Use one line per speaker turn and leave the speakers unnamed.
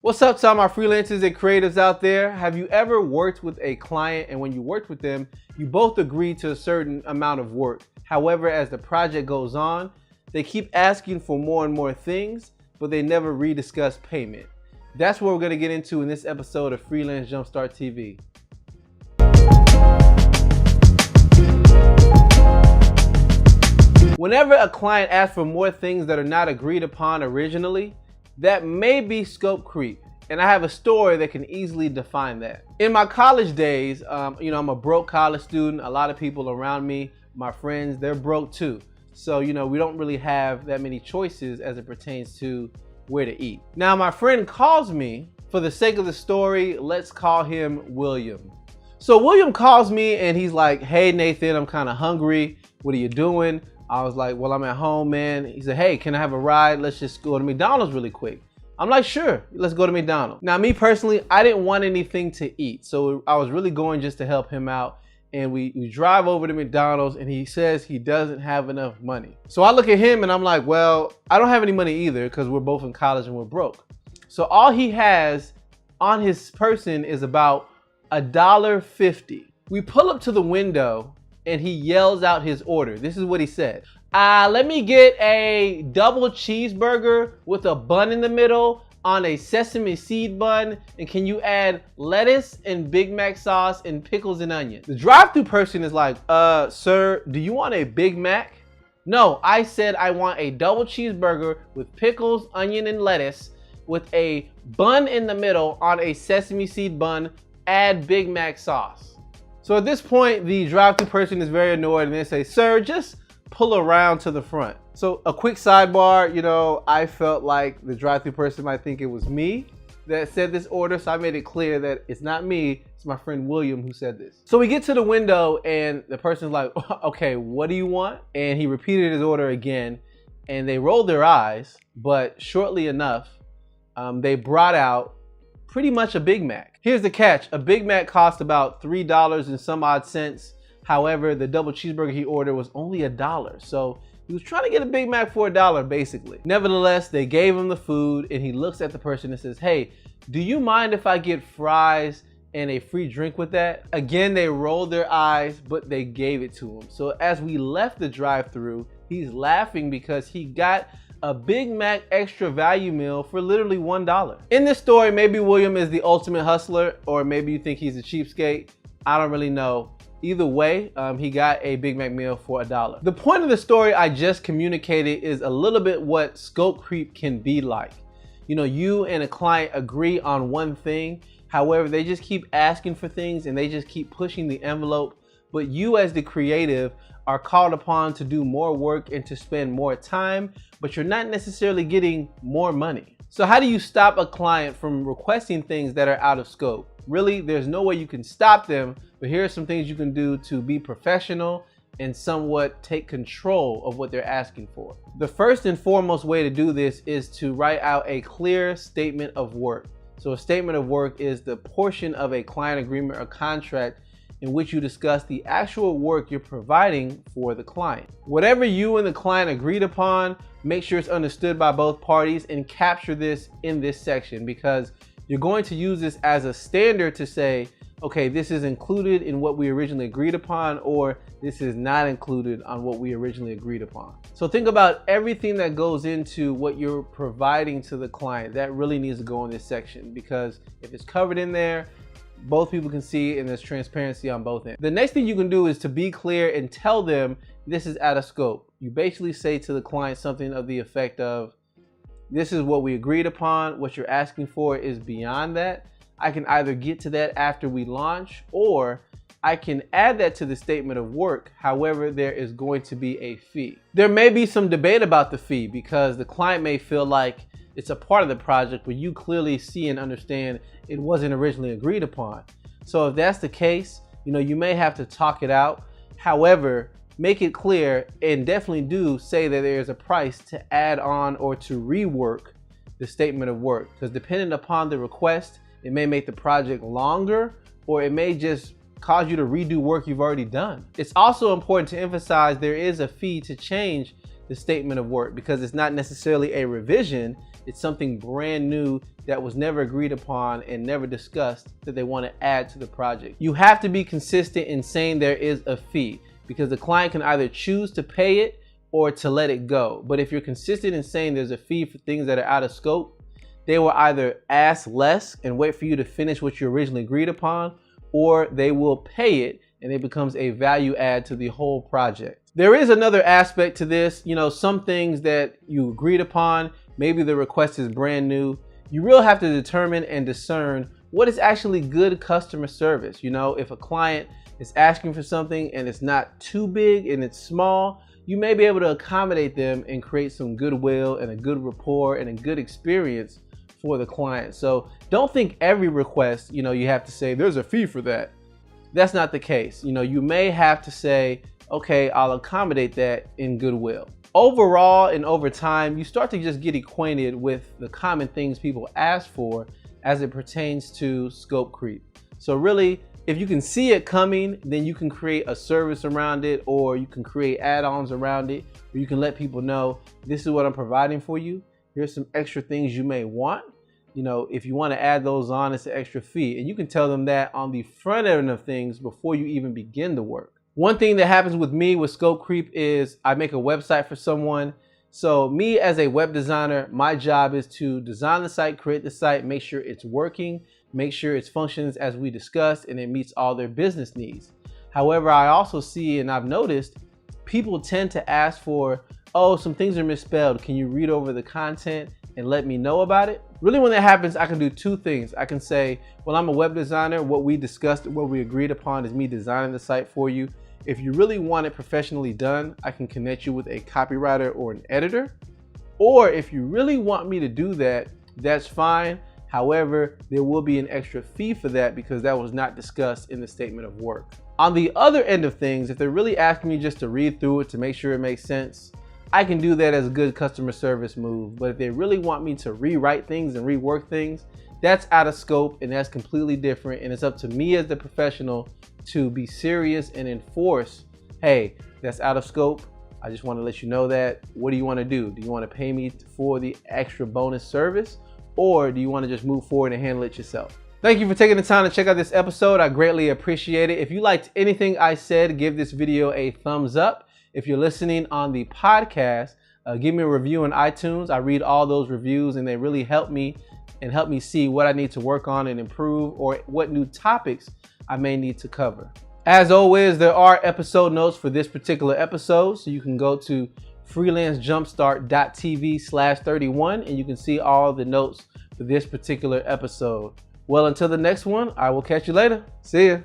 What's up to all my freelancers and creatives out there? Have you ever worked with a client and when you worked with them, you both agreed to a certain amount of work? However, as the project goes on, they keep asking for more and more things, but they never rediscuss payment. That's what we're going to get into in this episode of Freelance Jumpstart TV. Whenever a client asks for more things that are not agreed upon originally, that may be scope creep, and I have a story that can easily define that. In my college days, I'm a broke college student. A lot of people around me, my friends, they're broke too. So, we don't really have that many choices as it pertains to where to eat. Now, my friend calls me. For the sake of the story, let's call him William. So William calls me and he's like, "Hey Nathan, I'm kind of hungry. What are you doing?" I was like, "Well, I'm at home, man." He said, "Hey, can I have a ride? Let's just go to McDonald's really quick." I'm like, "Sure, let's go to McDonald's." Now, me personally, I didn't want anything to eat. So I was really going just to help him out. And we drive over to McDonald's and he says he doesn't have enough money. So I look at him and I'm like, well, I don't have any money either because we're both in college and we're broke. So all he has on his person is about $1.50. We pull up to the window and he yells out his order. This is what he said. Let me get a double cheeseburger with a bun in the middle on a sesame seed bun. And can you add lettuce and Big Mac sauce and pickles and onion? The drive-thru person is like, sir, do you want a Big Mac? No, I said I want a double cheeseburger with pickles, onion, and lettuce with a bun in the middle on a sesame seed bun, add Big Mac sauce. So at this point, the drive-thru person is very annoyed and they say, "Sir, just pull around to the front." So a quick sidebar, I felt like the drive-thru person might think it was me that said this order. So I made it clear that it's not me, it's my friend William who said this. So we get to the window and the person's like, "Okay, what do you want?" And he repeated his order again and they rolled their eyes, but shortly enough, they brought out pretty much a Big Mac. Here's the catch. A Big Mac cost about $3 and some odd cents. However, the double cheeseburger he ordered was only $1. So he was trying to get a Big Mac for $1 basically. Nevertheless, they gave him the food and he looks at the person and says, "Hey, do you mind if I get fries and a free drink with that?" Again, they rolled their eyes, but they gave it to him. So as we left the drive-thru, he's laughing because he got a Big Mac extra value meal for literally $1. In this story, maybe William is the ultimate hustler, or maybe you think he's a cheapskate. I don't really know. Either way, he got a Big Mac meal for $1. The point of the story I just communicated is a little bit what scope creep can be like. You and a client agree on one thing. However, they just keep asking for things and they just keep pushing the envelope. But you as the creative are called upon to do more work and to spend more time, but you're not necessarily getting more money. So how do you stop a client from requesting things that are out of scope? Really, there's no way you can stop them, but here are some things you can do to be professional and somewhat take control of what they're asking for. The first and foremost way to do this is to write out a clear statement of work. So a statement of work is the portion of a client agreement or contract in which you discuss the actual work you're providing for the client. Whatever you and the client agreed upon, make sure it's understood by both parties and capture this in this section, because you're going to use this as a standard to say, okay, this is included in what we originally agreed upon, or this is not included on what we originally agreed upon. So think about everything that goes into what you're providing to the client. That really needs to go in this section, because if it's covered in there, both people can see and there's transparency on both ends. The next thing you can do is to be clear and tell them this is out of scope. You basically say to the client something of the effect of, "This is what we agreed upon. What you're asking for is beyond that. I can either get to that after we launch, or I can add that to the statement of work. However, there is going to be a fee." There may be some debate about the fee because the client may feel like it's a part of the project, but you clearly see and understand it wasn't originally agreed upon. So if that's the case, you may have to talk it out. However, make it clear and definitely do say that there's a price to add on or to rework the statement of work, because depending upon the request, it may make the project longer or it may just cause you to redo work you've already done. It's also important to emphasize there is a fee to change the statement of work, because it's not necessarily a revision, It's something brand new that was never agreed upon and never discussed that they want to add to the project. You have to be consistent in saying there is a fee, because the client can either choose to pay it or to let it go. But if you're consistent in saying there's a fee for things that are out of scope, they will either ask less and wait for you to finish what you originally agreed upon, or they will pay it and it becomes a value add to the whole project. There is another aspect to this. Some things that you agreed upon, maybe the request is brand new. You really have to determine and discern what is actually good customer service. If a client is asking for something and it's not too big and it's small, you may be able to accommodate them and create some goodwill and a good rapport and a good experience for the client. So don't think every request, you have to say there's a fee for that. That's not the case. You may have to say, okay, I'll accommodate that in goodwill. Overall and over time, you start to just get acquainted with the common things people ask for as it pertains to scope creep. So really, if you can see it coming, then you can create a service around it, or you can create add-ons around it, or you can let people know, this is what I'm providing for you. Here's some extra things you may want. If you want to add those on, it's an extra fee. And you can tell them that on the front end of things before you even begin the work. One thing that happens with me with scope creep is I make a website for someone. So me as a web designer, my job is to design the site, create the site, make sure it's working, make sure it functions as we discussed, and it meets all their business needs. However, I also see, and I've noticed, people tend to ask for, oh, some things are misspelled. Can you read over the content and let me know about it? Really, when that happens, I can do two things. I can say, well, I'm a web designer. What we discussed, what we agreed upon is me designing the site for you. If you really want it professionally done, I can connect you with a copywriter or an editor. Or if you really want me to do that, that's fine. However, there will be an extra fee for that because that was not discussed in the statement of work. On the other end of things, if they're really asking me just to read through it to make sure it makes sense, I can do that as a good customer service move. But if they really want me to rewrite things and rework things, that's out of scope and that's completely different. And it's up to me as the professional to be serious and enforce, hey, that's out of scope. I just want to let you know that. What do you want to do? Do you want to pay me for the extra bonus service, or do you want to just move forward and handle it yourself? Thank you for taking the time to check out this episode. I greatly appreciate it. If you liked anything I said, give this video a thumbs up. If you're listening on the podcast, give me a review on iTunes. I read all those reviews and they really help me and help me see what I need to work on and improve, or what new topics I may need to cover. As always, there are episode notes for this particular episode, so you can go to freelancejumpstart.tv/31 and you can see all the notes for this particular episode. Well, until the next one, I will catch you later. See ya.